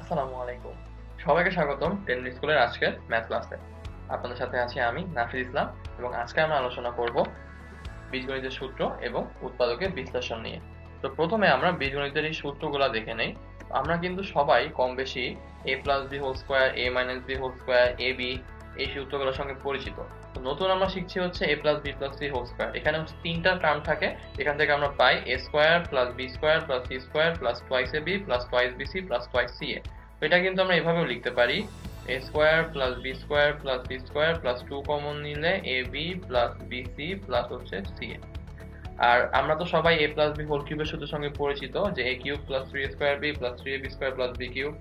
আসসালামু আলাইকুম। সবাইকে স্বাগতম টেনরি স্কুলের আজকের ম্যাথ ক্লাসে। আপনাদের সাথে আছি আমি নাফিজ ইসলাম এবং আজকে আমরা আলোচনা করব বীজগণিতের সূত্র এবং উৎপাদকের বিশ্লেষণ নিয়ে। তো প্রথমে আমরা বীজগণিতের এই সূত্রগুলো দেখে নেই। আমরা কিন্তু সবাই কম বেশি a plus B whole square, a minus B whole square, A B এই সূত্রগুলোর সঙ্গে পরিচিত। তো নতুন আমরা শিখছি হচ্ছে a plus B plus C whole square. এখানে তিনটা টার্ম থাকে, এখান থেকে আমরা পাই a square plus B square plus C square plus twice A B plus twice B C plus twice C A. এটা কিন্তু আমরা এভাবেও লিখতে পারি a square plus B square plus C square plus 2 common নিলে A B plus B C plus হচ্ছে C A. আর আমরা তো সবাই a প্লাস বি হোল কিউবের সূত্রের সঙ্গে পরিচিত যে a cube plus 3a square B plus 3ab square plus b cube.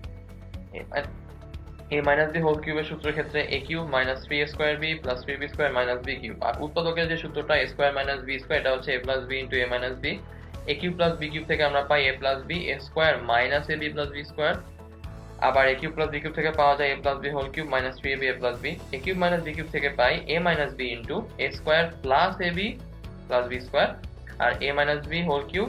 a minus B whole কিউবের সূত্রের ক্ষেত্রে a cube minus 3a square B plus 3b square minus b cube. আর উৎপাদকের যে সূত্রটা a square minus b square, এটা হচ্ছে a plus b into a minus b। a cube plus b cube থেকে আমরা পাই a plus b a square minus ab plus b square. আবার a cube plus b cube থেকে পাওয়া যায় a plus b whole cube minus 3ab a plus b। a cube minus b cube থেকে পাই a minus b into a square plus ab plus b square. আর a minus b whole cube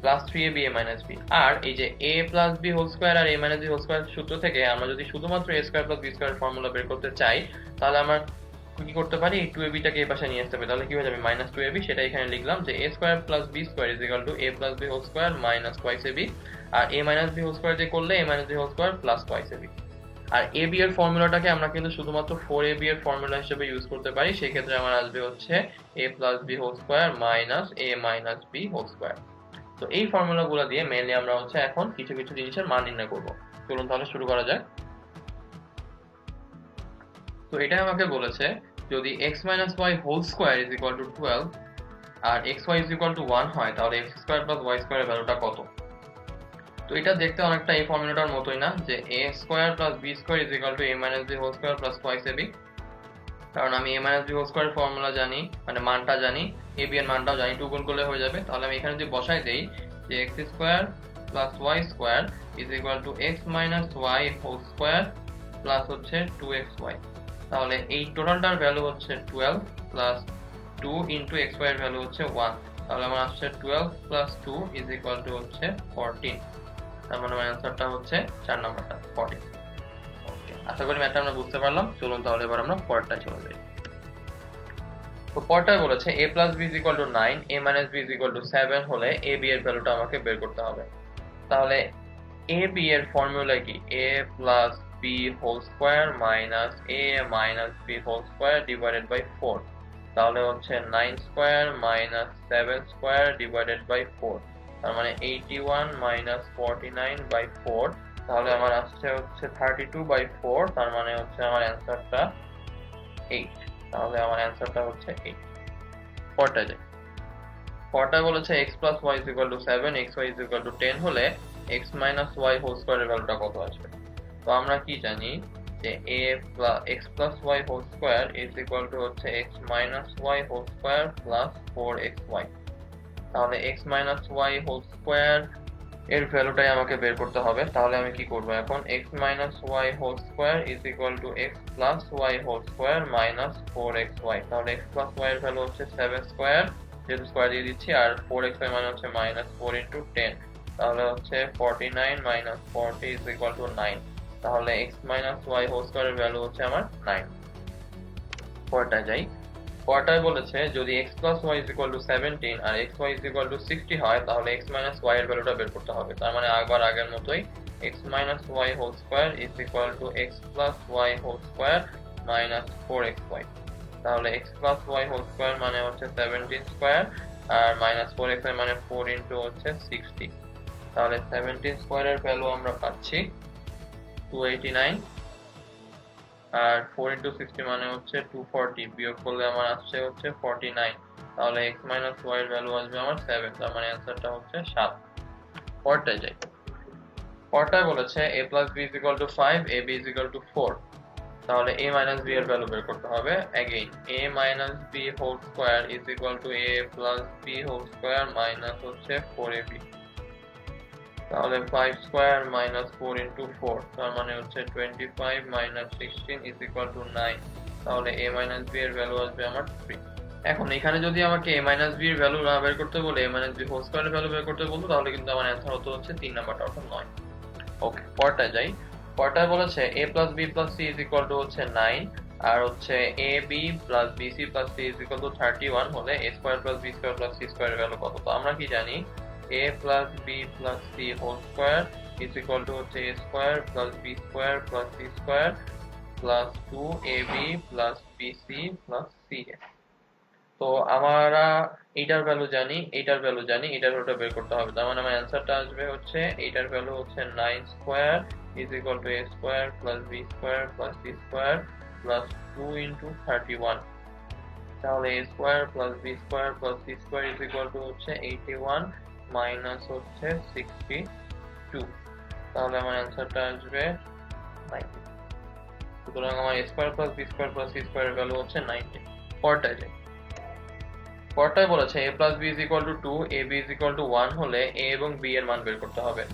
plus 3ab a minus b। আর এই যে a plus b whole square আর a minus b whole square সূত্র থেকে আমরা যদি শুধুমাত্র a square plus b square formula বের করতে চাই, তাহলে আমরা কি করতে পারি, এই 2ab টাকে এই পাশে নিয়ে আসতে পারি। তাহলে কি হয়ে যাবে মাইনাস 2ab, সেটা এখানে লিখলাম যে a square plus b square is equal to a plus b whole square minus twice ab। আর a minus b whole square দিয়ে করলে a minus b whole square plus twice ab। আর ab এর ফর্মুলাটাকে আমরা কিন্তু শুধুমাত্র 4ab এর formula হিসেবে ইউজ করতে পারি। সেই ক্ষেত্রে আমার আসবে হচ্ছে a plus b whole square minus a minus b whole square. তো এই ফর্মুলাগুলো দিয়ে মেইনলি আমরা হচ্ছে এখন কিছু কিছু জিনিসের মান নির্ণয় করব। চলুন তাহলে শুরু করা যাক। তো এটা আমাকে বলেছে যদি x minus y whole square is equal to 12 আর xy ইজ ইকুয়াল টু 1 হয়, তাহলে x স্কয়ার প্লাস y স্কয়ারের ভ্যালুটা কত। তো এটা দেখতে অনেকটা এই ফর্মুলাটার মতোই না, যে a square plus b square is equal to a minus b whole square plus twice ab। কারণ আমি a মাইনাস b হোল স্কয়ারের ফর্মুলা জানি, মানে মানটা জানি, ab এর মানটাও জানি, 2 গুণ করলে হয়ে যাবে। তাহলে আমি এখানে যদি বসাই দেই যে x square plus y square is equal to x minus y whole square plus হচ্ছে 2xy। তাহলে এই টোটালটার ভ্যালু হচ্ছে 12 প্লাস 2 ইনটু xy এর ভ্যালু হচ্ছে 1। তাহলে আমার আসছে 12 প্লাস 2 ইজ ইকুয়াল টু হচ্ছে 14। তার মানে আমার অ্যান্সারটা হচ্ছে 4 নাম্বারটা 14। ওকে, আশা করি ম্যাথটা আমরা বুঝতে পারলাম। চলুন তাহলে এবার আমরা পরেরটায় চলে যাই। তো পরেরটায় বলেছে a plus b is equal to 9, a minus b is equal to 7 হলে a b এর ভ্যালুটা আমাকে বের করতে হবে। তাহলে a b এর ফর্মুলা কি, a plus b whole square minus a minus b whole square divided by 4। তাহলে হচ্ছে 9 square minus 7 square divided by 4। তার মানে 81 মাইনাস 49 বাই 4। তাহলে আমার আসছে হচ্ছে 32 বাই 4। তার মানে হচ্ছে আমার অ্যান্সারটা 8। তাহলে আমার অ্যান্সারটা হচ্ছে 8। পরেরটা যাই। পরেরটা বলেছে x plus y is equal to 7, xy is equal to 10 হলে x মাইনাস y হোল স্কয়ারের ভ্যালুটা কত আসবে। তো আমরা কি জানি যে x plus y whole square is equal to হচ্ছে x minus y whole square plus 4xy। তাহলে x minus y whole square এর ভ্যালুটাই আমাকে বের করতে হবে। তাহলে আমি কি করব এখন, x minus y whole square is equal to x plus y whole square minus 4xy। তাহলে x প্লাস y এর ভ্যালু হচ্ছে 7 স্কয়ার, যেহেতু স্কয়ার দিয়ে দিচ্ছি, আর 4xy মানে হচ্ছে মাইনাস 4 ইন্টু 10। তাহলে হচ্ছে 49 মাইনাস 40 ইজ ইকুয়াল টু 9। তাহলে x মাইনাস y হোল স্কয়ারের ভ্যালু হচ্ছে আমার 9। পরেরটায় যাই। পরেরটায় বলেছে যদি x plus y is equal to 17 আর xy ইজ ইকুয়াল টু 60 হয়, তাহলে x মাইনাস y এর ভ্যালুটা বের করতে হবে। তার মানে আবার আগের মতোই x minus y whole square is equal to x plus y whole square minus 4xy। তাহলে x plus y whole square মানে হচ্ছে 17 স্কয়ার আর মাইনাস 4xy মানে 4 ইনটু হচ্ছে 60। তাহলে 17 স্কয়ারের ভ্যালু আমরা পাচ্ছি 289 আর 4 ইনটু 60 মানে হচ্ছে 240, বিয়োগ করলে আমার আসছে হচ্ছে 49। তাহলে x মাইনাস y এর ভ্যালু আসবে আমার 7। তার মানে অ্যান্সারটা হচ্ছে 7। পরেরটায় যাই। পরেরটায় বলেছে a plus b is equal to 5, ab is equal to 4। তাহলে a মাইনাস b এর ভ্যালু বের করতে হবে। Again a minus b whole square is equal to a plus b whole square minus হচ্ছে 4ab। তাহলে 5 স্কয়ার মাইনাস 4 ইনটু 4। তার মানে হচ্ছে 25 মাইনাস 16 ইজ ইকুয়াল টু 9। তাহলে a মাইনাস b এর ভ্যালু আসবে আমার 3। এখন এখানে যদি আমাকে a মাইনাস b এর ভ্যালু না বের করতে বলে a মাইনাস b হোল স্কয়ারের ভ্যালু বের করতে বলতো, তাহলে কিন্তু আমার অ্যান্সার হতো হচ্ছে 3 নাম্বারটা, অর্থাৎ 9। ওকে, পরেরটা যাই। পরটায় বলেছে a plus b plus c is equal to হচ্ছে 9 আর হচ্ছে a b plus b c plus c is equal to 31 হলে a square plus b square plus c square value কত? তো আমরা কি জানি a plus b plus c whole square is equal to হচ্ছে a square plus b square plus c square plus 2ab plus bc plus ca। তো আমরা এইটার value জানি, এইটার ভ্যালু জানি, এটার ভ্যালুটা বের করতে হবে। তার মানে আমার অ্যান্সারটা আসবে হচ্ছে এইটার ভ্যালু হচ্ছে 9 square is equal to a square plus b square plus c square plus 2 into 31। তাহলে a square plus b square plus c square is equal to হচ্ছে 81 মাইনাস হচ্ছে 62। তাহলে আমার অ্যান্সারটা আসবে 90। সুতরাং আমার a square plus b square plus c স্কয়ারের ভ্যালু হচ্ছে 90। পরটায় যাই। পরটায় বলেছে a plus b is equal to 2, ab is equal to 1 হলে a এবং b এর মান বের করতে হবে।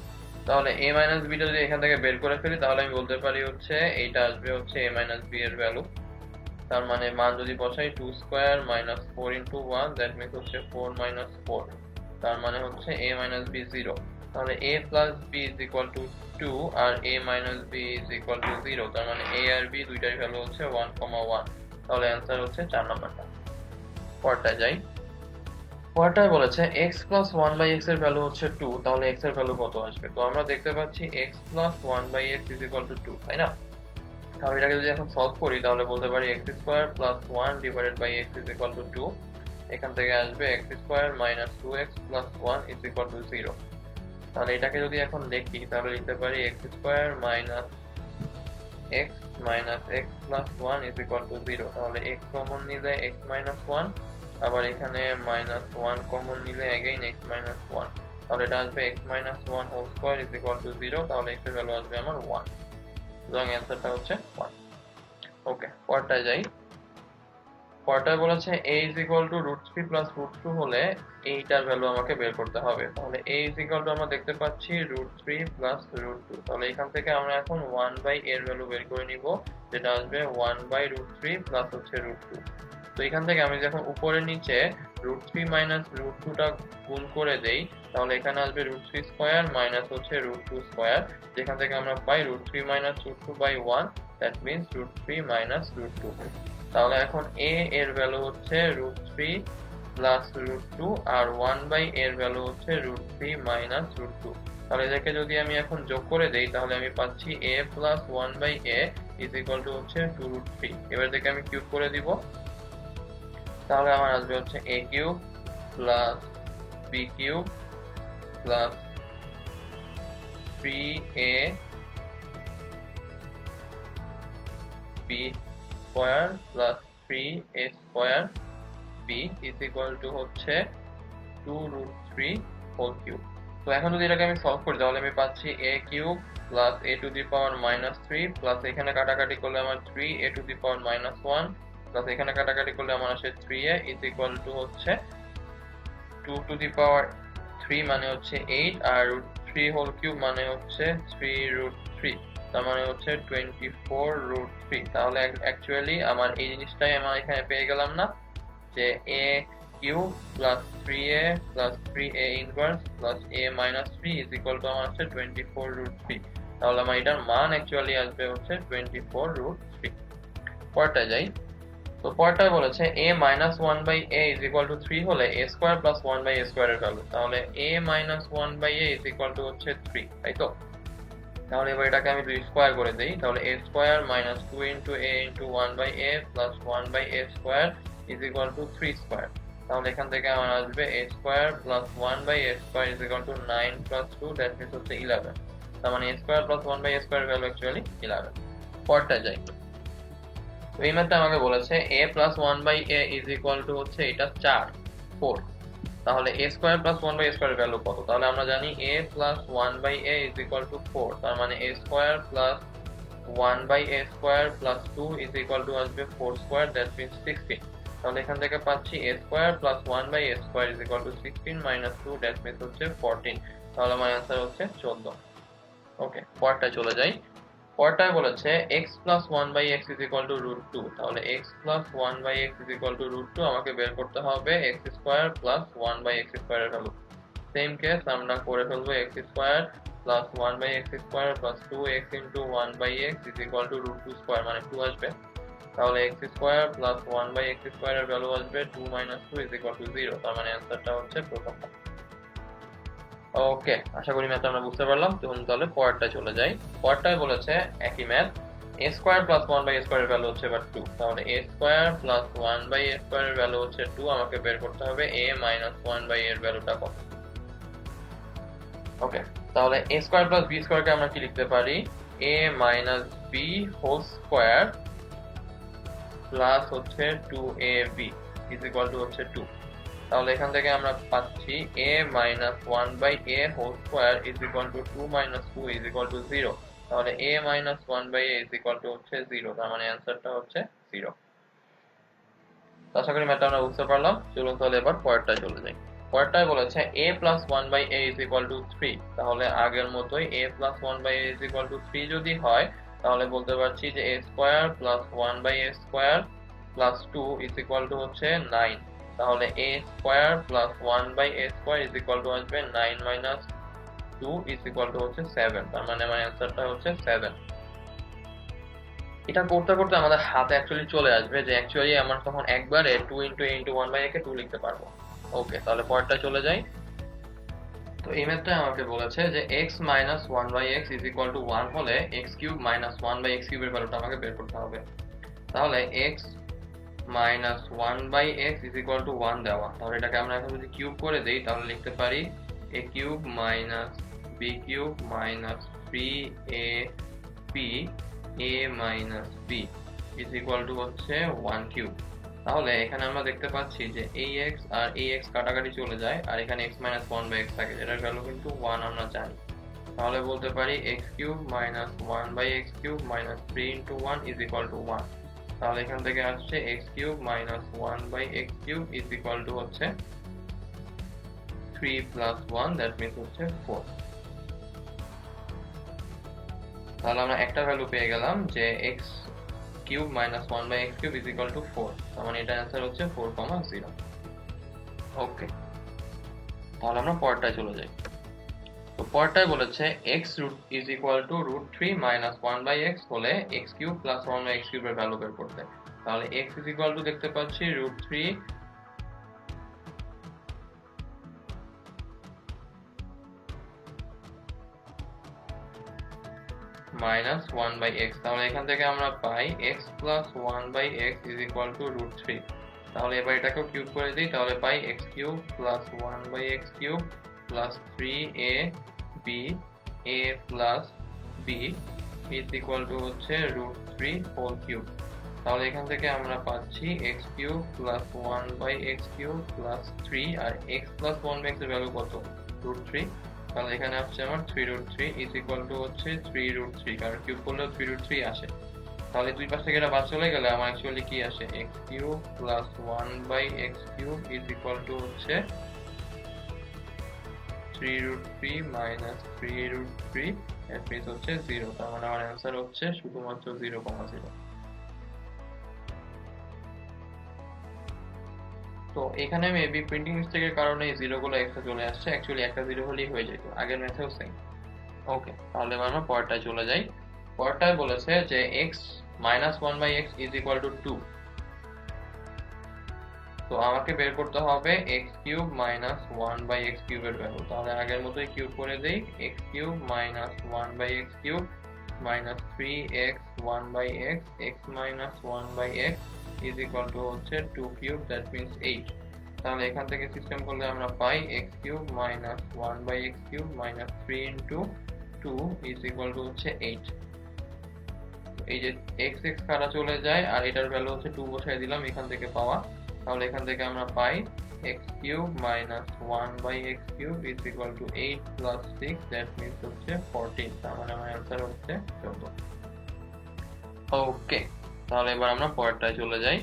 তাহলে a মাইনাস b টা যদি এখান থেকে বের করে ফেলি তাহলে আমি বলতে পারি হচ্ছে এইটা আসবে হচ্ছে a মাইনাস b এর ভ্যালু। তার মানে মান যদি বসাই 2 square minus 4 into 1 that means হচ্ছে 4 মাইনাস 4। তার মানে হচ্ছে a মাইনাস b 0। তাহলে a plus b is equal to 2 আর a minus b is equal to 0। তার মানে a আর b দুইটার ভ্যালু হচ্ছে 1,1। তাহলে অ্যান্সার হচ্ছে 4 নাম্বারটা। পরটায় যাই। পরটায় বলেছে x প্লাস 1 বাই x এর ভ্যালু হচ্ছে 2, তাহলে x এর ভ্যালু কত আসবে? তো আমরা দেখতে পাচ্ছি x plus 1 by x is equal to 2, তাই না? তাহলে এটাকে যদি এখন সলভ করি তাহলে বলতে পারি x square plus 1 divided by x is equal to 2। এখান থেকে আসবে x square minus 2x plus 1 is equal to 0। তাহলে এটাকে যদি এখন লিখি তাহলে লিখতে পারি x square minus x minus x plus 1 is equal to 0। তাহলে x কমন নিলে x মাইনাস 1, আবার এখানে মাইনাস 1 কমন নিলে अगेन x মাইনাস 1। তাহলে এটা আসবে x minus 1 whole square is equal to 0। তাহলে x এর ভ্যালু আসবে আমার 1। সুতরাং অ্যান্সারটা হচ্ছে 1। ওকে, পরটায় যাই। পরটায় বলেছে a is equal to √3 plus √2 হলে এইটার ভ্যালু আমাকে বের করতে হবে। তাহলে a ইজ ইকুয়াল টু আমরা দেখতে পাচ্ছি √3 প্লাস √2। তাহলে এখান থেকে আমরা এখন 1 বাই এর ভ্যালু বের করে নিব, যেটা আসবে 1 বাই √3 প্লাস হচ্ছে √2। তো এখান থেকে আমি যখন উপরে নিচে √3 মাইনাস √2 টা গুণ করে দেই তাহলে এখানে আসবে √3 স্কয়ার মাইনাস হচ্ছে √2 স্কয়ার, যেখান থেকে আমরা পাই √3 minus √2 by 1, that means √3 minus √2। তাহলে এখন a এর ভ্যালু হচ্ছে √3 প্লাস √2 আর 1 বাই এর ভ্যালু হচ্ছে √3 মাইনাস √2। তাহলে এটাকে যদি আমি এখন যোগ করে দেই তাহলে আমি পাচ্ছি a plus 1 by a is equal to হচ্ছে 2√3। এবার থেকে আমি কিউব করে দিব, তাহলে আমার আসবে হচ্ছে a cube plus b cube plus 3a b square plus 3a square b is equal to হচ্ছে 2√3 হোল কিউব। তো এখন যদি এটাকে আমি সলভ করি তাহলে আমি পাচ্ছি a cube plus a two the power minus 3 plus এখানে কাটাকাটি করলে আমার 3a two the power minus 1 plus এখানে কাটাকাটি করলে আমার আসে 3a ইজ ইকুয়াল টু হচ্ছে 2 টু দি পাওয়ার 3 মানে হচ্ছে 8 আর √3 হোল কিউব মানে হচ্ছে 3√3। তার মানে হচ্ছে 24√3। তাহলে অ্যাকচুয়ালি আমার এই জিনিসটাই আমার এখানে পেয়ে গেলাম না, যে a cube plus 3a plus 3a inverse plus a minus 3 is equal two আমার হচ্ছে 24√3। তাহলে আমার এটার মান অ্যাকচুয়ালি আসবে হচ্ছে 24√3। পরটায় যাই। তো পরটায় বলেছে a minus 1 by a is equal to 3 হলে a square plus 1 by a square এর ভ্যালু। তাহলে a minus 1 by a is equal to হচ্ছে 3, তাই তো? তাহলে এবার এটাকে আমি 2 স্কয়ার করে দেই, তাহলে a square minus 2 into a into 1 by a plus 1 by a square is equal to 3 square. তাহলে এখান থেকে আমার আসবে a square plus 1 by a square is equal to 9 plus 2 that means হচ্ছে 11। তার মানে a square plus 1 by a square value actually 11। পরটায় যাই। তো এই ম্যাথটা আমাকে বলেছে a plus 1 by a is equal to হচ্ছে এটা 4। তাহলে a square plus 1 by a square value কত? তাহলে আমরা জানি a plus 1 by a is equal to 4। তার মানে a square plus 1 by a square plus 2 is equal to আসবে 4 স্কয়ার, দ্যাট মিন্স 16। তাহলে এখান থেকে পাচ্ছি a square plus 1 by a square is equal to 16 minus 2 that means হচ্ছে 14। তাহলে আমার অ্যান্সার হচ্ছে 14। ওকে, পরটায় চলে যাই। পরটায় বলেছে x plus 1 by x is equal to √2। তাহলে x plus 1 by x is equal to √2 আমাকে বের করতে হবে x square plus 1 by x square এর ভ্যালু। সেম কেস আমরা করে ফেলবো x square plus 1/x square plus 2x into 1/x is equal to root 2 square মানে 2 আসবে। তাহলে x স্কয়ার প্লাস 1/x স্কয়ারের ভ্যালু আসবে 2 মাইনাস 2 ইজ ইকুয়াল টু 0। তার মানে অ্যান্সারটা হচ্ছে প্রথমটা। ওকে, আশা করি ম্যাথটা আমরা বুঝতে পারলাম। তাহলে পরেরটায় চলে যাই। পরেরটায় বলেছে একই math, a square plus 1/a স্কয়ারের ভ্যালু হচ্ছে এবার 2। তাহলে a স্কয়ার প্লাস 1/a স্কয়ারের ভ্যালু হচ্ছে 2, আমাকে বের করতে হবে a মাইনাস 1/a এর ভ্যালুটা কত। ওকে, তাহলে a স্কয়ার প্লাস b স্কয়ারকে আমরা কি লিখতে পারি, a minus b whole square plus হচ্ছে 2ab ইজ ইকুয়াল টু হচ্ছে 2। তাহলে এখান থেকে আমরা পাচ্ছি a minus 1/a whole square is equal to 2 minus 2 is equal to 0। তাহলে a minus 1/a is equal to হচ্ছে 0। তার মানে অ্যান্সারটা হচ্ছে 0। আশা করি ম্যাথটা আমরা বুঝতে পারলাম। চলুন তাহলে এবার পরেরটায় চলে যাই। পরেরটায় বলেছে a plus 1/a is equal to 3। তাহলে আগের মতোই a plus 1/a is equal to 3 যদি হয়, তাহলে বলতে পারছি যে a square plus 1/a square plus 2 is equal to হচ্ছে 9। তাহলে a square plus 1/a square is equal to আসবে 9 মাইনাস 2 ইজ ইকুয়াল টু হচ্ছে 7। তার মানে আমার অ্যান্সারটা হচ্ছে 7। এটা করতে করতে আমাদের হাতে অ্যাকচুয়ালি চলে আসবে যে অ্যাকচুয়ালি আমরা তখন একবারে 2 ইন্টু a ইন্টু 1/a কে 2 লিখতে পারবো। ওকে, তাহলে পরেরটা চলে যাই। তো এই ম্যাথটা আমাকে বলেছে যে x minus 1/x is equal to 1 হলে x কিউব মাইনাস 1/x কিউবের ভ্যালুটা আমাকে বের করতে হবে। তাহলে x minus 1/x is equal to 1 দেওয়া। তাহলে এটাকে আমরা এখন যদি কিউব করে দেই তাহলে লিখতে পারি a cube minus b cube minus 3ab a minus b is equal to হচ্ছে 1 কিউব। তাহলে এখানে আমরা দেখতে পাচ্ছি যে ax আর ax কাটাকাটি চলে যায় আর এখানে x মাইনাস 1/x থাকে, এটার ভ্যালু কিন্তু 1 আমরা জানি। তাহলে বলতে পারি x cube minus 1/x cube minus 3 into 1 is equal to 1। তাহলে এখান থেকে আসছে x cube minus 1/x cube is equal to হচ্ছে 3 প্লাস 1 দ্যাট মিন্স হচ্ছে 4। তাহলে আমরা একটা ভ্যালু পেয়ে গেলাম যে x cube minus 1/x cube is equal to 4। তার মানে এটার অ্যান্সার হচ্ছে 4,0। ওকে, তাহলে আমরা পরেরটায় চলে যাই। তো পরেরটায় বলেছে x root is equal to root 3 minus 1/x হলে x কিউব প্লাস 1/x কিউবের ভ্যালু বের করতে। তাহলে x ইজ ইকুয়াল টু দেখতে পাচ্ছি রুট 3 মাইনাস 1/x। তাহলে এখান থেকে আমরা পাই x plus 1/x is equal to root 3। তাহলে এবার এটাকেও কিউব করে দিই, তাহলে পাই x cube plus 1/x cube plus 3ab a plus b is equal to হচ্ছে রুট 3 হোল কিউব। তাহলে এখান থেকে আমরা পাচ্ছি x cube plus 1/x cube plus 3 আর x প্লাস 1/x এর ভ্যালু কত, রুট 3। তাহলে এখানে আসছে আমার 3 রুট 3 ইজ ইকুয়াল টু হচ্ছে 3 রুট 3, কারণ কিউব করলেও 3 রুট 3 আসে। তাহলে দুই পাশ থেকে এটা বাদ চলে গেলে আমার অ্যাকচুয়ালি কি আসে, x cube plus 1/x cube is equal to হচ্ছে 3 রুট 3 মাইনাস 3 রুট 3 এর মিন্স হচ্ছে 0। তার মানে আমার অ্যান্সার হচ্ছে শুধুমাত্র 0,0। তো এখানে মেবি প্রিন্টিং মিস্টেকের কারণে এই 0 গুলো এক্সট্রা চলে আসছে, অ্যাকচুয়ালি একটা 0 হলেই হয়ে যেত, আগের ম্যাথেও সেম। ওকে, তাহলে এবার আমরা পরেরটায় চলে যাই। পরেরটায় বলেছে যে x minus 1/x is equal to 2। তো আমাকে বের করতে হবে x কিউব মাইনাস 1/x কিউবের ভ্যালু। তাহলে আগের মতোই কিউব করে দেই, x cube minus 1/x cube minus 3x 1/x x minus 1/x is equal to হচ্ছে 2 কিউব দ্যাট মিন্স 8। তাহলে এখান থেকে সিস্টেম করলে আমরা পাই x cube minus 1/x cube minus 3 into 2 is equal to হচ্ছে 8। এই যে x x কাটা চলে যায় আর এটার ভ্যালু হচ্ছে 2 বসাই দিলাম এখান থেকে পাওয়া। তাহলে এখান থেকে আমরা পাই x cube minus 1/x cube is equal two 8 plus 6 that means হচ্ছে 14। তার মানে আমার অ্যান্সার হচ্ছে 14। ওকে, তাহলে এবার আমরা পরেরটায় চলে যাই।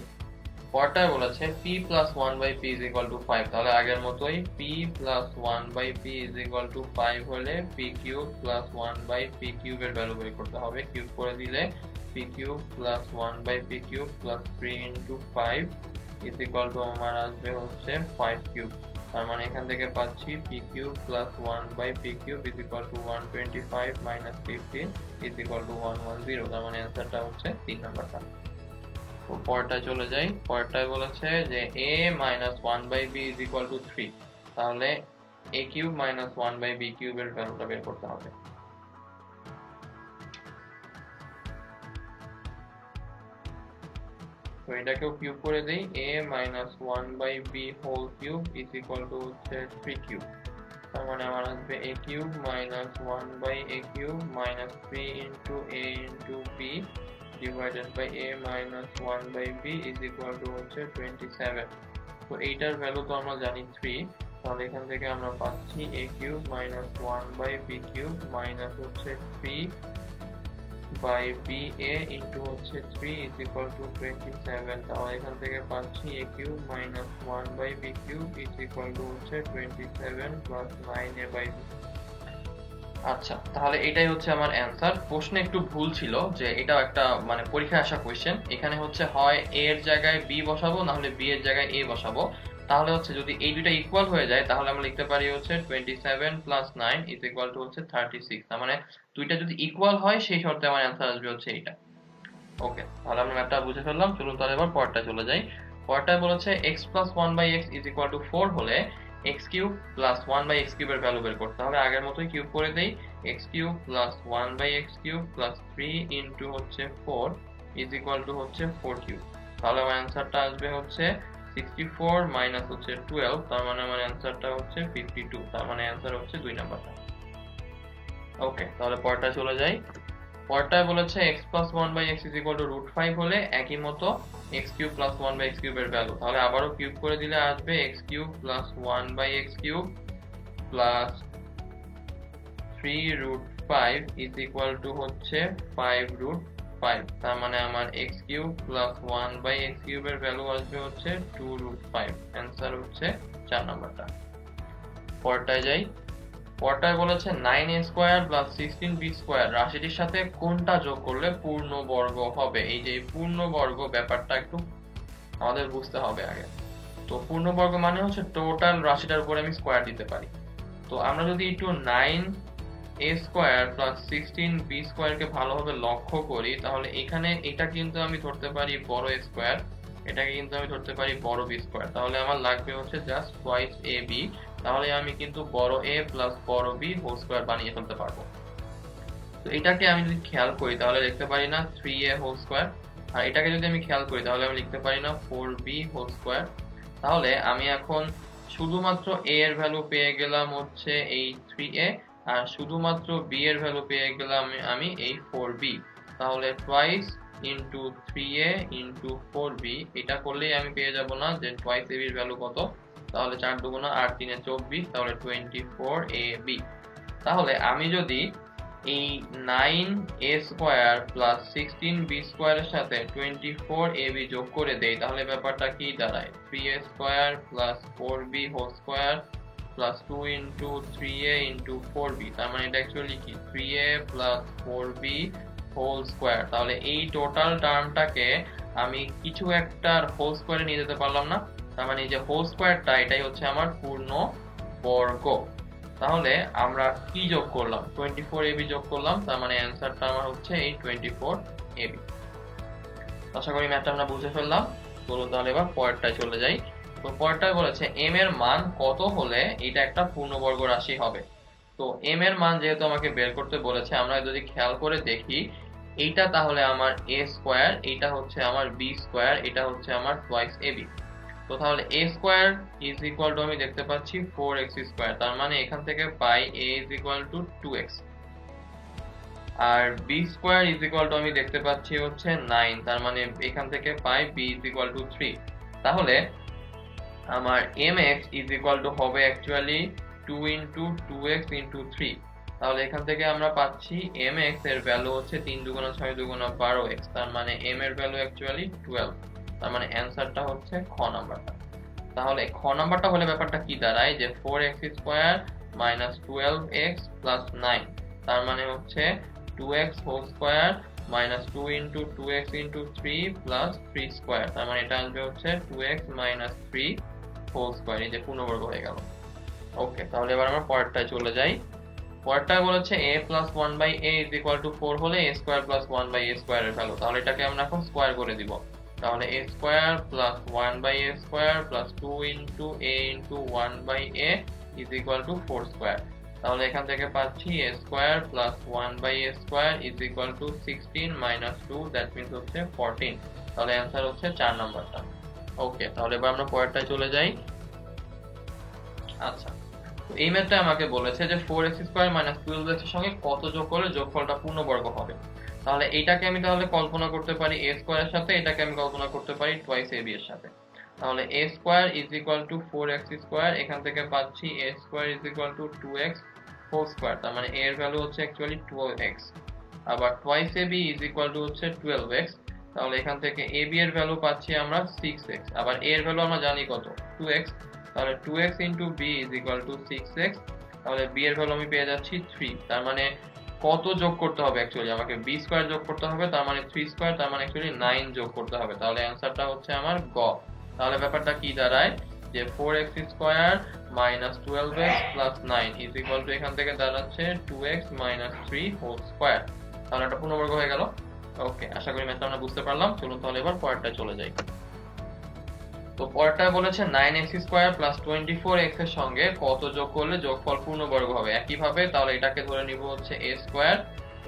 পরেরটায় বলেছে p plus 1/p is equal to 5। তাহলে আগের মতোই p plus 1/p is equal to 5 হলে p কিউব প্লাস 1/p কিউবের ভ্যালু বের করতে হবে। কিউব করে দিলে p cube plus 1/p cube plus 3 into 5 is equal two আমার আসবে হচ্ছে 5 কিউব। তার মানে এখান থেকে পাচ্ছি p³ plus 1/p³ is equal to 125 minus 15 is equal to 110। তার মানে অ্যান্সারটা হচ্ছে 3 নাম্বারটা। তো পরেরটায় চলে যাই। পরেরটায় বলেছে যে a minus 1/b is equal to 3। তাহলে a³ minus 1/b³ এর ভ্যালুটা বের করতে হবে। তো এটাকেও কিউব করে দেই। a minus 1/b whole cube is equal to হচ্ছে 3³ তার মানে আমার আসবে a³ minus 1/a³ minus 3 into a into b divided by a minus 1/b is equal to হচ্ছে 27। তো এইটার ভ্যালু তো আমরা জানি 3, তাহলে এখান থেকে আমরা পাচ্ছি a³ minus 1/b³ minus হচ্ছে 3 by ba into হচ্ছে 3 is equal to 27। তাহলে এখান থেকে পাচ্ছি a³ minus 1/b³ is equal to হচ্ছে 27 plus 9a/b। আচ্ছা, তাহলে এটাই হচ্ছে আমার অ্যান্সার। প্রশ্নে একটু ভুল ছিল যে এটাও একটা মানে পরীক্ষায় আসা কোয়েশ্চেন। এখানে হচ্ছে হয় a এর জায়গায় b বসাবো, না হলে b এর জায়গায় a বসাবো। তাহলে হচ্ছে যদি এই দুইটা ইকুয়াল হয়ে যায় তাহলে আমরা লিখতে পারি হচ্ছে 27 plus 9 is equal to হচ্ছে 36। তার মানে দুইটা যদি ইকুয়াল হয় সেই শর্তে আমার অ্যান্সার আসবে হচ্ছে এইটা। ওকে, তাহলে আমরা ম্যাথটা বুঝে ফেললাম। চলুন তাহলে এবার পরেরটায় চলে যাই। পরেরটায় বলেছে x plus 1/x is equal to 4 হলে x³ plus 1/x³ এর ভ্যালু বের করতে হবে। আগের মতোই কিউব করে দেই। x³ plus 1/x³ plus 3 into হচ্ছে 4 is equal to হচ্ছে 4³ তাহলে আমার অ্যান্সারটা আসবে হচ্ছে 64 minus হচ্ছে 12। তার মানে আমার অ্যান্সারটা হচ্ছে 52। তার মানে অ্যান্সার হচ্ছে 2 নাম্বারটা। ওকে, তাহলে পরেরটায় চলে যাই। পরেরটায় বলেছে x plus 1/x is equal to √5 হলে একই মতো x³ plus 1/x³ এর ভ্যালু। তাহলে আবারও কিউব করে দিলে আসবে x³ plus 1/x³ plus 3√5 is equal to হচ্ছে 5√5। তার মানে আমার x³ plus 1/x³ এর ভ্যালু আসবে হচ্ছে 2√5। অ্যান্সার হচ্ছে 4 নাম্বারটা। পরেরটায় যাই। পরেরটায় বলেছে 9a² plus 16b² রাশিটির সাথে কোনটা যোগ করলে পূর্ণবর্গ হবে। এই যে পূর্ণবর্গ ব্যাপারটা একটু আমাদের বুঝতে হবে আগে। তো পূর্ণবর্গ মানে হচ্ছে টোটাল রাশিটার উপরে আমি স্কয়ার দিতে পারি। তো আমরা যদি একটু 9a² plus 16b² কে ভালোভাবে লক্ষ্য করি তাহলে এখানে এটা কিন্তু আমি ধরতে পারি বড় a², এটাকে কিন্তু আমি ধরতে পারি বড় b²। তাহলে আমার লাগবে হচ্ছে জাস্ট টুয়াইস ab। তাহলে আমি কিন্তু বড় a প্লাস বড় b হোল স্কয়ার বানিয়ে ফেলতে পারবো। তো এটাকে আমি যদি খেয়াল করি তাহলে লিখতে পারি না 3a হোল স্কয়ার, আর এটাকে যদি আমি খেয়াল করি তাহলে আমি লিখতে পারি না 4b হোল স্কয়ার। তাহলে আমি এখন শুধুমাত্র a এর ভ্যালু পেয়ে গেলাম হচ্ছে এই 3a, আর শুধুমাত্র b এর ভ্যালু পেয়ে গেলাম আমি এই 4b। তাহলে twice into 3a into 4b এটা করলেই আমি পেয়ে যাব না যে টুয়াইস ab এর ভ্যালু কত। তাহলে 4 দুগুণা 8 3 24, তাহলে 24ab। তাহলে আমি যদি এই 9a² plus 16b² এর সাথে 24ab যোগ করে দেই তাহলে ব্যাপারটা কি দাঁড়ায় 3a² plus 4b whole square plus 2 into 3a into 4b। তার মানে এটা অ্যাকচুয়ালি কি 3a plus 4b whole square. তাহলে এই টোটাল টার্মটাকে আমি কিছু একটার হোল স্কয়ারে নিয়ে যেতে পারলাম না। তার মানে এই যে হোল স্কয়ারটা এটাই হচ্ছে আমার পূর্ণ বর্গ। তাহলে আমরা কি যোগ করলাম 24ab যোগ করলাম। তার মানে অ্যানসারটা আমার হচ্ছে এই 24ab। আশা করি ম্যাথটা আমরা বুঝে ফেললাম। চলো তাহলে এবার পরেরটায় চলে যাই। তো পরেরটায় বলেছে m এর মান কত হলে এটা একটা পূর্ণবর্গ রাশি হবে। তো m এর মান যেহেতু আমাকে বের করতে বলেছে আমরা যদি খেয়াল করে দেখি এইটা তাহলে আমার a², এইটা হচ্ছে আমার b², এটা হচ্ছে আমার টুয়াইস ab। তো তাহলে a² is equal to আমি দেখতে পাচ্ছি 4x²। তার মানে এখান থেকে পাই a is equal to 2x, R b² is equal to আমি দেখতে পাচ্ছি হচ্ছে 9। তার মানে এখান থেকে পাই b is equal to 3। তাহলে আমার mx is equal to হবে অ্যাকচুয়ালি 2 into 2x into 3। তাহলে এখান থেকে আমরা পাচ্ছি mx এর ভ্যালু হচ্ছে 3 দুগুণা 6 দুগুণা 12x। তার মানে m এর ভ্যালু অ্যাকচুয়ালি 12। তার মানে অ্যানসারটা হচ্ছে খ নাম্বারটা। তাহলে খ নাম্বারটা হলে ব্যাপারটা কি দাঁড়ায় যে 4x² minus 12x plus 9। তার মানে হচ্ছে 2x whole square minus 2 into 2x into 3 plus 3²। তার মানে এটা আসবে হচ্ছে 2x minus 3 হোল স্কয়ার, এই যে পূর্ণবর্গ হয়ে গেল। ওকে, তাহলে এবার আমরা পরেরটায় চলে যাই। পরেরটায় বলেছে a plus 1/a is equal to 4 হলে a স্কয়ার প্লাস 1/a স্কয়ারের ভ্যালু, তাহলে এটাকে আমরা এখন স্কয়ার করে দিব। তাহলে a square plus 1/a square plus 2 into a into 1/a is equal to 4 square. তাহলে এখান থেকে পাচ্ছি a square plus 1/a square is equal to 16 minus 2, that means হচ্ছে 14। তাহলে অ্যান্সার হচ্ছে 4 নাম্বারটা। ওকে, তাহলে এবার আমরা পরেরটায় চলে যাই। আচ্ছা, এই ম্যাথটা আমাকে বলেছে যে 4x স্কয়ার মাইনাস 12x এর সঙ্গে কত যোগ করলে যোগফলটা পূর্ণবর্গ হবে। তাহলে এইটাকে আমি তাহলে কল্পনা করতে পারি a স্কয়ারের সাথে, এটাকে আমি কল্পনা করতে পারি টুয়াইস ab এর সাথে। তাহলে a square is equal to 4x square, এখান থেকে পাচ্ছি a square is equal to 2x whole square, তার মানে a এর ভ্যালু হচ্ছে অ্যাকচুয়ালি 12x। আবার twice ab is equal to হচ্ছে 12x, তাহলে এখান থেকে ab এর ভ্যালু পাচ্ছি আমরা 6x, আবার a এর ভ্যালু আমরা জানি কত 2x, তাহলে 2x into b is equal two 6x, তাহলে b এর ভ্যালু আমি পেয়ে যাচ্ছি 3। তার মানে কত যোগ করতে হবে অ্যাকচুয়ালি আমাকে b স্কয়ার যোগ করতে হবে, তার মানে 3 স্কয়ার, তার মানে অ্যাকচুয়ালি 9 যোগ করতে হবে। তাহলে অ্যানসারটা হচ্ছে আমার গ। তাহলে ব্যাপারটা কি দাঁড়ায় যে 4x square minus 12x plus 9 is equal two এখান থেকে দাঁড়াচ্ছে 2x মাইনাস 3 হোল স্কয়ার। তাহলে এটা পূর্ণবর্গ হয়ে গেল। ওকে, আশা করি ম্যাথটা আমরা বুঝতে পারলাম। চলুন তাহলে এবার পরেরটায় চলে যাই। তো পরেরটায় বলেছে 9x স্কয়ার প্লাস 24x এর সঙ্গে কত যোগ করলে যোগফল পূর্ণবর্গ হবে। একইভাবে তাহলে এটাকে ধরে নিব হচ্ছে a স্কয়ার,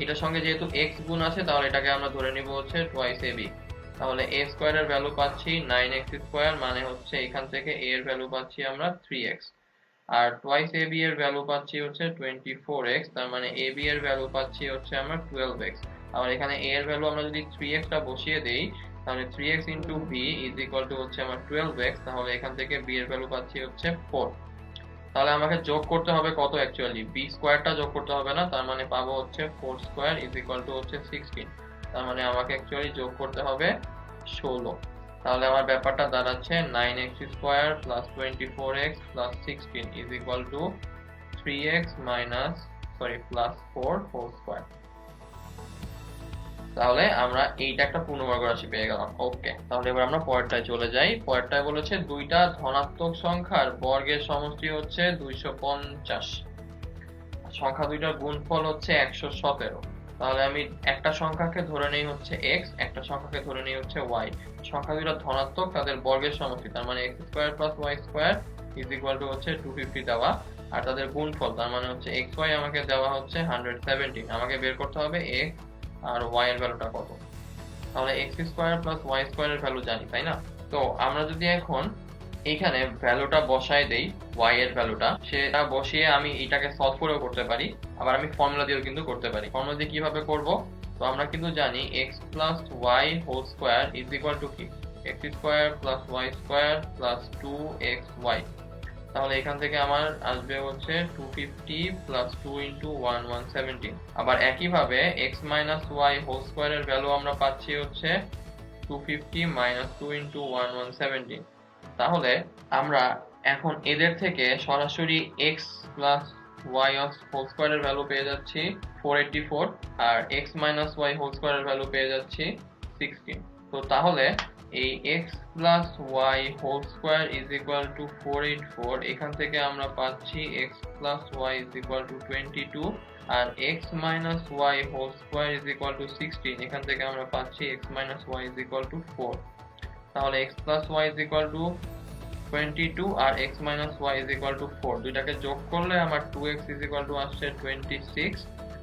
এটার সঙ্গে যেহেতু x গুণ আছে তাহলে এটাকে আমরা ধরে নিব হচ্ছে টুয়াইস ab। তাহলে a স্কয়ারের ভ্যালু পাচ্ছি 9x স্কয়ার, মানে হচ্ছে এখান থেকে a এর ভ্যালু পাচ্ছি আমরা 3x, আর টুয়াইস ab এর ভ্যালু পাচ্ছি হচ্ছে 24x, তার মানে ab এর ভ্যালু পাচ্ছি হচ্ছে আমরা 12x। আবার এখানে a এর ভ্যালু আমরা যদি 3x টা বসিয়ে দেই, তাহলে 3x into b is equal to হচ্ছে আমার 12x, তাহলে এখান থেকে b এর ভ্যালু পাচ্ছি হচ্ছে 4। তাহলে আমাকে যোগ করতে হবে কত অ্যাকচুয়ালি b স্কয়ারটা যোগ করতে হবে না, তার মানে পাবো হচ্ছে 4 স্কয়ার ইজ ইকুয়াল টু হচ্ছে 16, তার মানে আমাকে অ্যাকচুয়ালি যোগ করতে হবে 16। তাহলে আমার ব্যাপারটা দাঁড়াচ্ছে 9x square plus 24x plus 16 is equal to 3x plus 4 whole square. তাহলে আমরা এইটা একটা পূর্ণবর্গ রাশি পেয়ে গেলাম। ওকে, তাহলে এবার আমরা পরেরটায় চলে যাই। পরেরটায় বলেছে দুইটা ধনাত্মক সংখ্যার বর্গের সমষ্টি হচ্ছে 250, সংখ্যা দুইটার গুণফল হচ্ছে 117। তাহলে আমি একটা সংখ্যাকে ধরে নেই হচ্ছে x, একটা সংখ্যাকে ধরে নেই হচ্ছে y। সংখ্যা দুইটা ধনাত্মক, তাদের বর্গের সমষ্টি, তার মানে x square plus y square is equal to হচ্ছে 250 দেওয়া, আর তাদের গুণফল তার মানে হচ্ছে xy আমাকে দেওয়া হচ্ছে 117। আমাকে বের করতে হবে x আর y এর ভ্যালুটা কত। তাহলে x স্কয়ার প্লাস y স্কয়ারের ভ্যালু জানি, তাই না? তো আমরা যদি এখন এইখানে ভ্যালুটা বসায় দেই, y এর ভ্যালুটা, সেটা বসিয়ে আমি এটাকে সলভ করেও করতে পারি, আবার আমি ফর্মুলা দিয়েও কিন্তু করতে পারি। ফর্মুলা দিয়ে কিভাবে করব? তো আমরা কিন্তু জানি x plus y whole square is equal to কি x square plus y square plus 2xy। তাহলে এখান থেকে আমার আসবে হচ্ছে 250 প্লাস 2 ইনটু 117। আবার একইভাবে x মাইনাস y হোল স্কয়ারের ভ্যালু আমরা পাচ্ছি হচ্ছে 250 মাইনাস 2 ইনটু 117। তাহলে আমরা এখন এদের থেকে সরাসরি x প্লাস y হোল স্কয়ারের ভ্যালু পেয়ে যাচ্ছি 484, আর x মাইনাস y হোল স্কয়ারের ভ্যালু পেয়ে যাচ্ছি 16। তো তাহলে এই x plus y whole square is equal to 484, এখান থেকে আমরা পাচ্ছি x plus y is equal to 22, আর x minus y whole square is equal to 16, এখান থেকে আমরা পাচ্ছি x minus y is equal to 4। তাহলে x plus y is equal to 22 আর x minus y is equal to 4, দুইটাকে যোগ করলে আমার 2x ইজ ইকুয়াল টু আসছে 26,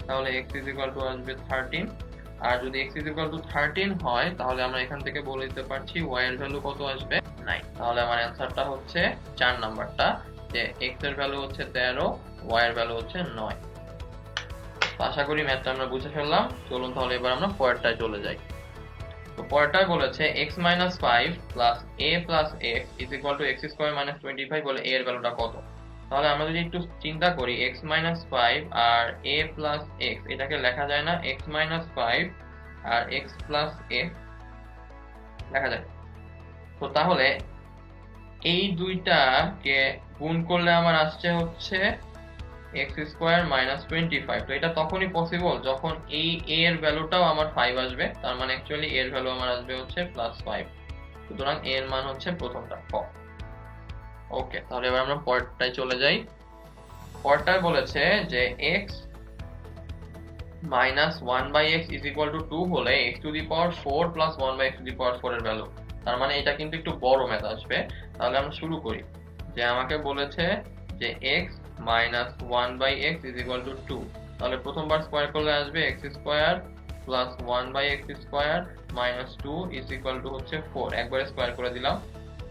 তাহলে x ইজ ইকুয়াল টু আসবে 13। আর যদি x ইজ ইকুয়াল টু 13 হয়, তাহলে আমরা এখান থেকে বলে দিতে পারছি y এর ভ্যালু কত আসবে 9। তাহলে আমার অ্যানসারটা হচ্ছে 4 নাম্বারটা, যে x এর ভ্যালু হচ্ছে 13, y এর ভ্যালু হচ্ছে 9। তো আশা করি ম্যাথটা আমরা বুঝে ফেললাম। চলুন তাহলে এবার আমরা পরেরটায় চলে যাই। তো পরেরটায় বলেছে x minus 5 plus a plus x is equal to x square minus 25 বলে a এর ভ্যালুটা কত। তাহলে আমরা যদি একটু চিন্তা করি, x মাইনাস 5 আর a প্লাস x, এটাকে লেখা যায় না x মাইনাস 5 আর x প্লাস a লেখা যায়। তো তাহলে এই দুইটাকে গুণ করলে আমার আসছে হচ্ছে x স্কয়ার মাইনাস 25। তো এটা তখনই পসিবল যখন এই a এর ভ্যালুটাও আমার 5 আসবে, তার মানে অ্যাকচুয়ালি a এর ভ্যালু আমার আসবে হচ্ছে প্লাস 5। সুতরাং a এর মান হচ্ছে প্রথমটা ক। ওকে, তাহলে এবার আমরা পরেরটায় চলে যাই। পরেরটায় বলেছে যে x minus 1/x is equal to 2 হলে x to the power 4 plus 1/x to the power 4 এর ভ্যালু। তার মানে এটা কিন্তু একটু বড় ম্যাথ আসবে। তাহলে আমরা শুরু করি। যে আমাকে বলেছে যে x minus 1/x is equal to 2, তাহলে প্রথমবার স্কোয়ার করলে আসবে x square plus 1/x square minus 2 is equal to হচ্ছে 4, একবারে স্কোয়ার করে দিলাম।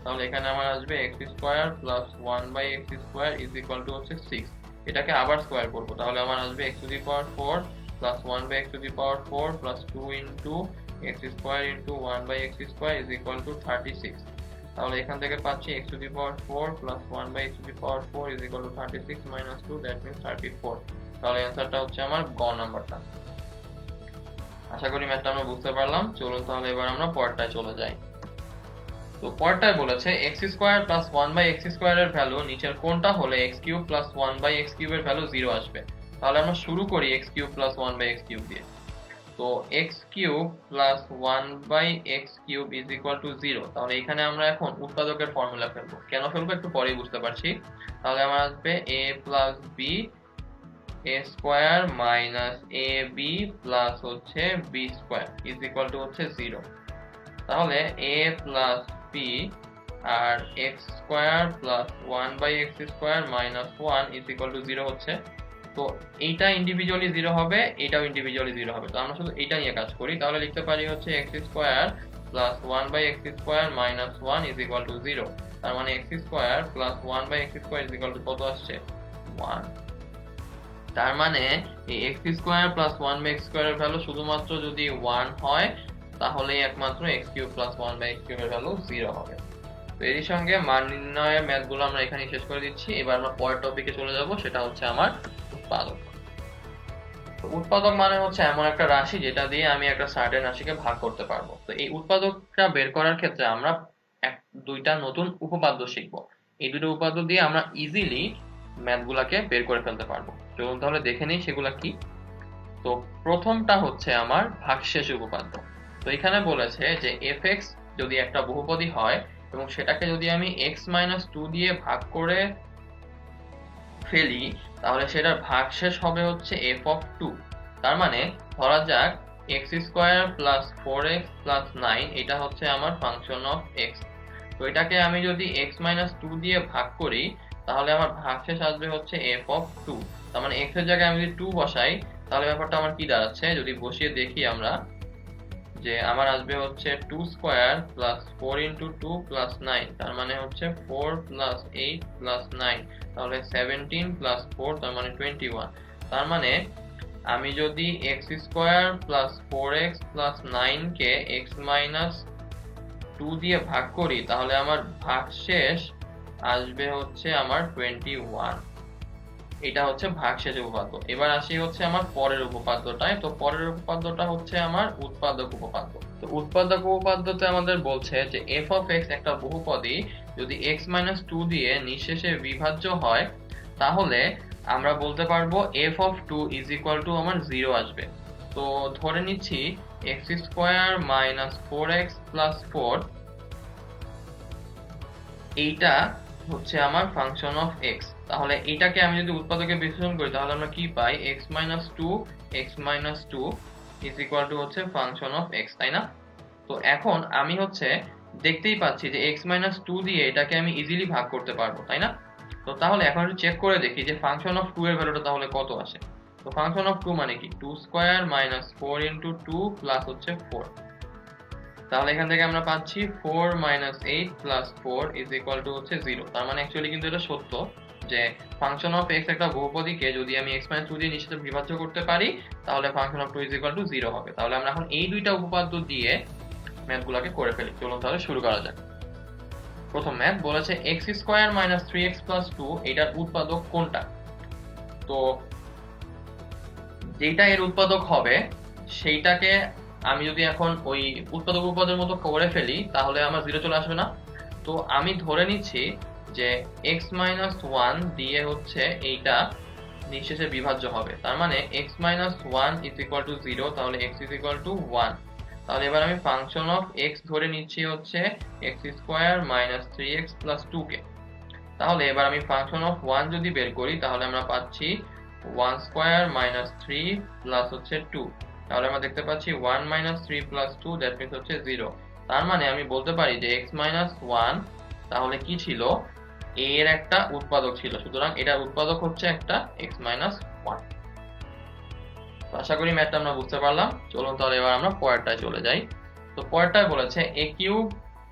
তাহলে এখানে আমার আসবে x square plus 1/x square is equal to হচ্ছে 6। এটাকে আবার স্কোয়ার করব, তাহলে আমার আসবে x to the power 4 plus 1 by x to the power 4 plus 2 into x square into 1 by x square is equal to 36। তাহলে এখান থেকে পাচ্ছি x to the power 4 plus 1 by x to the power 4 is equal to 36 minus 2, that means 34। তাহলে অ্যান্সারটা হচ্ছে আমার গ নাম্বারটা। আশা করি ম্যাথটা আমরা বুঝতে পারলাম। চলুন তাহলে এবার আমরা পরেরটায় চলে যাই। তো পরেরটায় বলেছে x square plus 1 by x square এর ভ্যালু নিচের কোনটা হলে x cube plus 1 by x cube এর ভ্যালু 0 আসবে। তাহলে আমরা শুরু করি x cube plus 1 by x cube দিয়ে। তো x cube plus 1 by x cube is equal to 0। তাহলে এখানে আমরা এখন উৎপাদকের ফর্মুলা ফেলবো। কেন ফেলবো একটু পরেই বুঝতে পারছি। তাহলে আমার আসবে a plus b a square minus ab plus হচ্ছে b square is equal to হচ্ছে 0। তাহলে a প্লাস b আর x square plus 1 by x square minus 1 is equal to 0 হচ্ছে। তো এইটা ইন্ডিভিজুয়ালি 0 হবে, এটাও ইন্ডিভিজুয়ালি 0 হবে। তো আমরা শুধু এটা নিয়ে কাজ করি। তাহলে লিখতে পারি হচ্ছে x square plus 1 by x square minus 1 is equal to 0। তার মানে x square plus 1 by x square is equal to কত আসছে? 1। তার মানে এই x square plus 1 by x square এর ভ্যালু শুধুমাত্র যদি 1 হয় তাহলে একমাত্র x cube plus 1 by x cube এর ভ্যালু 0 হবে। তো এর সঙ্গে মান নির্ণয়ের ম্যাথগুলো আমরা এখানেই শেষ করে দিচ্ছি। এবার আমরা পরের টপিকে চলে যাব, সেটা হচ্ছে আমার উৎপাদক। তো উৎপাদক মানে হচ্ছে এমন একটা রাশি যেটা দিয়ে আমি একটা সার্টেন রাশিকে ভাগ করতে পারবো। তো এই উৎপাদকটা বের করার ক্ষেত্রে আমরা দুইটা নতুন উপপাদ্য শিখবো। এই দুটো উপপাদ্য দিয়ে আমরা ইজিলি ম্যাথগুলোকে বের করে ফেলতে পারবো। চলুন তাহলে দেখে নিই সেগুলা কি। তো প্রথমটা হচ্ছে আমার ভাগশেষ উপপাদ্য। তো এখানে বলেছে যে fx যদি একটা বহুপদী হয় এবং সেটাকে যদি আমি x মাইনাস 2 দিয়ে ভাগ করে ফেলি তাহলে সেটার ভাগশেষ হবে হচ্ছে f অফ 2। তার মানে ধরা যাক x square plus 4x plus 9 এটা হচ্ছে আমার ফাংশন অফ x। তো এটাকে আমি যদি x মাইনাস 2 দিয়ে ভাগ করি তাহলে আমার ভাগশেষ আসবে হচ্ছে f অফ 2। তার মানে x এর জায়গায় আমি যদি 2 বসাই তাহলে ব্যাপারটা আমার কি দাঁড়াচ্ছে, যদি বসিয়ে দেখি আমরা, যে আমার আসবে হচ্ছে 2 স্কয়ার প্লাস 4 ইন্টু 2 প্লাস 9। তার মানে হচ্ছে 4 প্লাস 8 প্লাস 9, তাহলে 17 প্লাস 4 তার মানে 21। তার মানে আমি যদি x square plus 4x plus 9 কে x মাইনাস 2 দিয়ে ভাগ করি তাহলে আমার ভাগশেষ আসবে হচ্ছে আমার 21। এটা হচ্ছে ভাগশেষ উপপাদ্য। এবার আসি হচ্ছে আমার পরের উপপাদ্যটায়। তো পরের উপপাদ্যটা হচ্ছে আমার উৎপাদক উপপাদ্য। তো উৎপাদক উপপাদ্যতে আমাদের বলছে যে f of x একটা বহুপদী যদি x মাইনাস 2 দিয়ে নিঃশেষে বিভাজ্য হয় তাহলে আমরা বলতে পারবো f of 2 is equal to আমার 0 আসবে। তো ধরে নিচ্ছি x square minus 4x plus 4 এইটা হচ্ছে আমার ফাংশন অফ x। তাহলে এটাকে আমি যদি উৎপাদকে বিশ্লেষণ করি তাহলে আমরা কি পাই, x minus 2 is equal to হচ্ছে ফাংশন অফ x, তাই না? তো এখন আমি হচ্ছে দেখতেই পাচ্ছি যে x মাইনাস 2 দিয়ে এটাকে আমি ইজিলি ভাগ করতে পারবো, তাই না? তো তাহলে এখন একটু চেক করে দেখি যে ফাংশন অফ 2 এর ভ্যালুটা তাহলে কত আসে। তো ফাংশন অফ 2 মানে কি, 2 স্কয়ার মাইনাস 4 ইন্টু 2 প্লাস হচ্ছে 4। তাহলে এখান থেকে আমরা পাচ্ছি 4 minus 8 plus 4 is equal to হচ্ছে 0। তার মানে অ্যাকচুয়ালি কিন্তু এটা সত্য যে ফাংশন অফ x একটা বহুপদীকে যদি আমি x মাইনাস 2 দিয়ে নিশ্চিত বিভাজ্য করতে পারি তাহলে function of 2 is equal to 0 হবে। তাহলে আমরা এখন এই দুইটা উপপাদ্য দিয়ে ম্যাথগুলোকে করে ফেলি। চলুন তাহলে শুরু করা যাক। প্রথম ম্যাথ বলেছে x square minus 3x plus 2 এটার উৎপাদক কোনটা। তো যেটা এর উৎপাদক হবে সেইটাকে আমি যদি এখন ওই উৎপাদক উপপাদ্যের মতো করে ফেলি তাহলে আমার 0 চলে আসবে না। তো আমি ধরে নিচ্ছি যে x মাইনাস 1 দিয়ে হচ্ছে এইটা নিঃশেষে বিভাজ্য হবে। তার মানে x minus 1 is equal to 0, তাহলে x ইজ ইকুয়াল টু 1। তাহলে এবার আমি ফাংশন অফ x ধরে নিচ্ছি হচ্ছে x square minus 3x plus 2 কে। তাহলে এবার আমি ফাংশন অফ 1 যদি বের করি তাহলে আমরা পাচ্ছি 1 স্কয়ার মাইনাস 3 প্লাস হচ্ছে 2। তাহলে আমরা দেখতে পাচ্ছি 1 মাইনাস 3 প্লাস 2 দ্যাট মিন্স হচ্ছে 0। তার মানে আমি বলতে পারি যে x মাইনাস 1 তাহলে কি ছিল, a এর একটা উৎপাদক ছিল, সুতরাং এটার উৎপাদক হচ্ছে একটা x মাইনাস 1। আশা করি ম্যাথটা আমরা বুঝতে পারলাম। চলুন তাহলে এবার আমরা পরেরটায় চলে যাই। তো পরেরটায় বলেছে a cube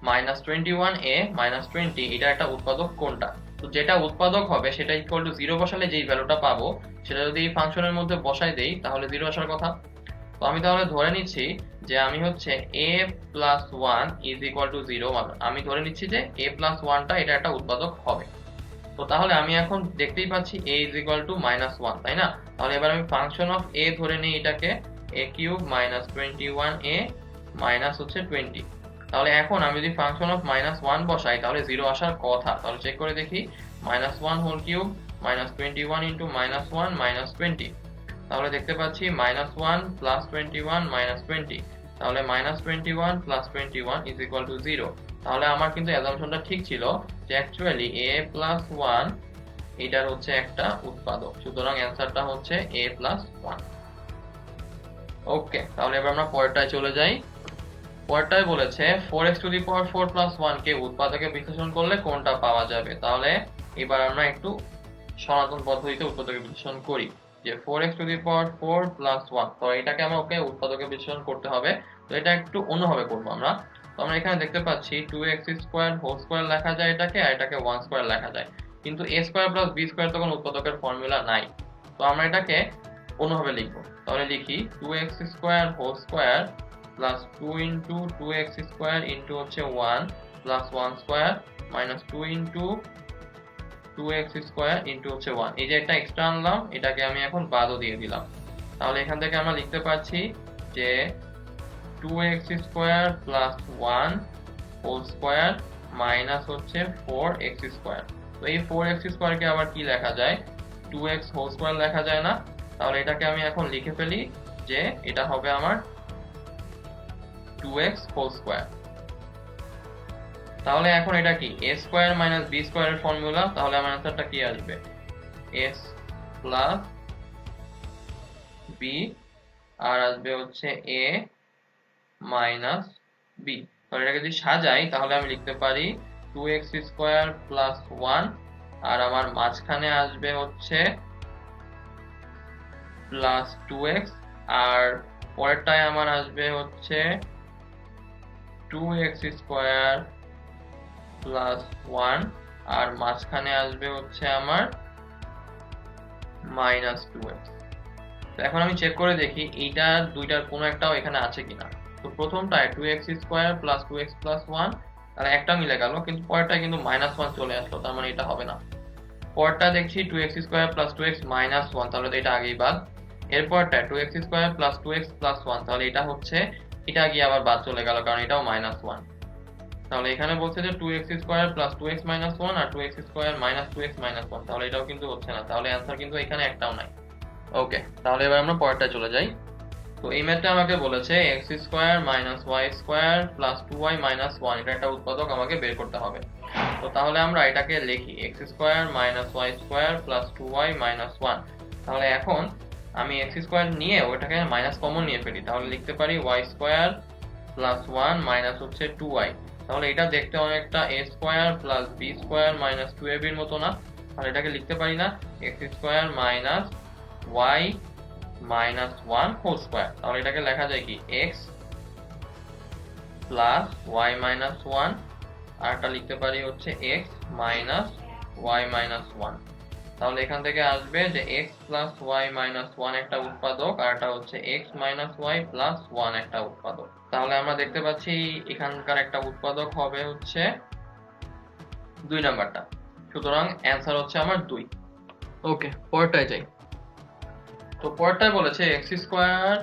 minus 21a minus 20 এটা একটা উৎপাদক কোনটা। তো যেটা উৎপাদক হবে সেটা ইকুয়াল টু 0 বসালে যেই ভ্যালুটা পাবো সেটা যদি এই ফাংশনের মধ্যে বসাই দেই তাহলে 0 আসার কথা। তো আমি তাহলে ধরে নিচ্ছি যে আমি হচ্ছে a plus 1 is equal to 0, আমি ধরে নিচ্ছি যে a প্লাস 1টা এটা একটা উৎপাদক হবে। তো তাহলে আমি এখন দেখতেই পাচ্ছি a is equal two minus 1, তাই না? তাহলে এবার আমি ফাংশন অফ a ধরে নিই এটাকে a cube minus 21a minus হচ্ছে 20। তাহলে এখন আমি যদি ফাংশন অফ মাইনাস 1 বসাই তাহলে 0 আসার কথা। তাহলে চেক করে দেখি, minus 1 whole cube minus 21 into minus 1 minus 20। তাহলে দেখতে পাচ্ছি মাইনাস 1 প্লাস 21 মাইনাস 20। তাহলে minus 21 plus 21 is equal to 0। তাহলে আমার কিন্তু অ্যাজাম্পশনটা ঠিক ছিল যে অ্যাকচুয়ালি a প্লাস 1 এটার হচ্ছে একটা উৎপাদক, সুতরাং অ্যান্সারটা হচ্ছে a প্লাস 1। ওকে, তাহলে এবার আমরা পরেরটায় চলে যাই। পরেরটায় বলেছে 4x two the power 4 plus 1 কে উৎপাদকে বিশ্লেষণ করলে কোনটা পাওয়া যাবে। তাহলে এবার আমরা একটু সনাতন পদ্ধতিতে উৎপাদকে বিশ্লেষণ করি যে 4x two the power 4 plus 1, তো এটাকে আমাকে উৎপাদকে বিশ্লেষণ করতে হবে। তো এটা একটু অন্যভাবে করব আমরা। তো আমরা এখানে দেখতে পাচ্ছি 2x স্কয়ার হোল স্কয়ার লেখা যায় এটাকে, আর এটাকে 1 স্কয়ার লেখা যায়, কিন্তু a square plus b square তো কোনো উৎপাদকের ফর্মুলা নাই। তো আমরা এটাকে অন্যভাবে লিখব। তাহলে লিখি 2x square whole square plus 2 into 2x square into হচ্ছে 1 plus 1 square minus 2 into 2x square into হচ্ছে 1। এই যে একটা এক্সট্রা আনলাম এটাকে আমি এখন বাদও দিয়ে দিলাম। তাহলে এখান থেকে আমরা লিখতে পাচ্ছি যে 2x square plus 1 whole square minus হচ্ছে 4x স্কয়ার। তো এই 4x স্কয়ারকে আবার কি লেখা যায়, 2x হোল স্কয়ার লেখা যায় না? তাহলে এটাকে আমি এখন লিখে ফেলি যে এটা হবে আমার 2x হোল স্কয়ার। তাহলে এখন এটা কি a স্কয়ার মাইনাস b স্কয়ারের ফর্মুলা। তাহলে আমার আনসারটা কি আসবে, s প্লাস b আর আসবে হচ্ছে a মাইনাস b। তাহলে এটাকে যদি সাজাই তাহলে আমি লিখতে পারি 2x স্কয়ার প্লাস 1 আর আমার মাঝখানে আসবে হচ্ছে প্লাস 2x আর পরেরটায় আমার আসবে হচ্ছে 2x স্কয়ার প্লাস 1 আর মাঝখানে আসবে হচ্ছে আমার মাইনাস 2x। তো এখন আমি চেক করে দেখি এইটার দুইটার কোনো একটাও এখানে আছে কিনা। তো প্রথমটায় 2x square plus 2x plus 1, তাহলে একটা মিলে গেল, কিন্তু পরেরটায় কিন্তু মাইনাস 1 চলে আসলো, তার মানে এটা হবে না। পরেরটা দেখছি 2x square plus 2x minus 1, তাহলে তো এটা আগেই বাদ। এরপরটা 2x square plus 2x plus 1, তাহলে এটা হচ্ছে, এটা গিয়ে আবার বাদ চলে গেল কারণ এটাও মাইনাস 1। তাহলে এখানে বলছে যে 2x square plus 2x minus 1 আর 2x square minus 2x minus 1, তাহলে এটাও কিন্তু হচ্ছে না। তাহলে অ্যান্সার কিন্তু এখানে একটাও নাই। ওকে, তাহলে এবার আমরা পরেরটা চলে যাই। তো এই ম্যাথটা আমাকে বলেছে x square minus y square plus 2y minus 1 এটা একটা উৎপাদক আমাকে বের করতে হবে। তো তাহলে আমরা এটাকে লিখি x square minus y square plus 2y minus 1। তাহলে এখন আমি x স্কয়ার নিয়ে ওটাকে মাইনাস কমন নিয়ে ফেলি, তাহলে লিখতে পারি y স্কয়ার প্লাস 1 মাইনাস হচ্ছে 2y। তাহলে এটা দেখতে অনেকটা a square plus b square minus 2ab এর মতো না? তাহলে এটাকে লিখতে পারি না x square minus y minus 1 whole square. তাহলে এটাকে লেখা যায় কি x প্লাস y মাইনাস 1 আর এটা লিখতে পারি হচ্ছে x মাইনাস y মাইনাস 1। তাহলে এখান থেকে আসবে যে x প্লাস y মাইনাস 1 একটা উৎপাদক আর এটা হচ্ছে x মাইনাস y প্লাস 1 একটা উৎপাদক। তাহলে আমরা দেখতে পাচ্ছি এখানকার একটা উৎপাদক হবে হচ্ছে 2 নাম্বারটা, সুতরাং অ্যান্সার হচ্ছে আমার 2। ওকে, পরেরটায় যাই। তো পরেরটায় বলেছে x square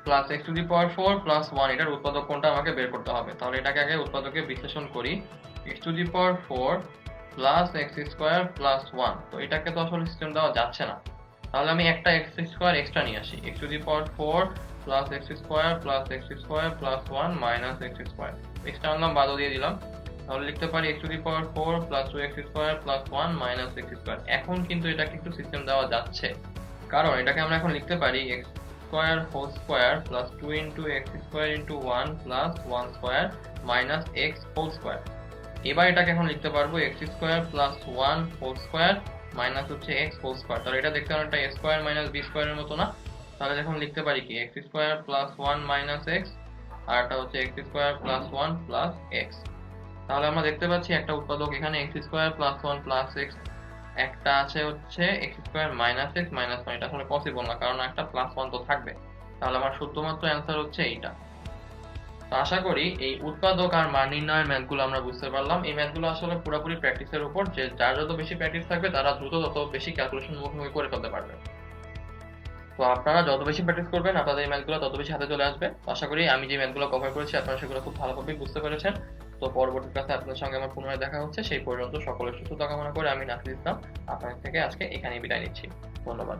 plus x to the power 4 plus 1 এটার উৎপাদক কোনটা আমাকে বের করতে হবে। তাহলে এটাকে আগে উৎপাদকে বিশ্লেষণ করি, x to the power 4 plus x square plus 1। তো এটাকে তো আসলে সিস্টেম দেওয়া যাচ্ছে না, তাহলে আমি একটা x স্কয়ার এক্সট্রা নিয়ে আসি, x to the power 4 plus x square plus x square plus 1 minus x square. Extra আনলাম, বাদও দিয়ে দিলাম। তাহলে লিখতে পারি x to the power 4 plus 2x square plus 1 minus x square. এখন কিন্তু এটাকে একটু সিস্টেম দেওয়া যাচ্ছে, কারণ এটাকে আমরা এখন লিখতে পারি x square whole square plus 2 into x square into 1 plus 1 square minus x whole square. এবার এটাকে এখন লিখতে পারবো x square plus 1 whole square minus হচ্ছে x হোল স্কয়ার। তাহলে এটা দেখতে অনেকটা a স্কয়ার মাইনাস b স্কয়ারের মতো না? তাহলে এখন লিখতে পারি কি x square plus 1 minus x, আর এটা হচ্ছে x square plus 1 plus x। তাহলে আমরা দেখতে পাচ্ছি একটা উৎপাদক এখানে x square plus 1 plus x, একটা আছে হচ্ছে x square minus x minus 1। এটা আসলে পসিবল না, কারণ একটা প্লাস 1 তো থাকবে। তাহলে আমার শুধুমাত্র অ্যান্সার হচ্ছে এইটা। তো আশা করি এই উৎপাদক আর মান নির্ণয়ের ম্যাথগুলো আমরা বুঝতে পারলাম। এই ম্যাথগুলো আসলে পুরোপুরি প্র্যাকটিসের উপর, যে যার যত বেশি প্র্যাকটিস থাকবে তারা দ্রুত তত বেশি ক্যালকুলেশন মুখোমুখি করে ফেলতে পারবে। তো আপনারা যত বেশি প্র্যাকটিস করবেন আপনাদের এই ম্যাথগুলো তত বেশি হাতে চলে আসবে। আশা করি আমি যে ম্যাথগুলো কভার করেছি আপনারা সেগুলো খুব ভালোভাবে বুঝতে পেরেছেন। তো পরবর্তী ক্লাসে আপনাদের সঙ্গে আমার পুনরায় দেখা হচ্ছে। সেই পর্যন্ত সকলের সুস্থতা কামনা করে আমি নাসির ইসলাম আপনাদের থেকে আজকে এখানেই বিদায় নিচ্ছি। ধন্যবাদ।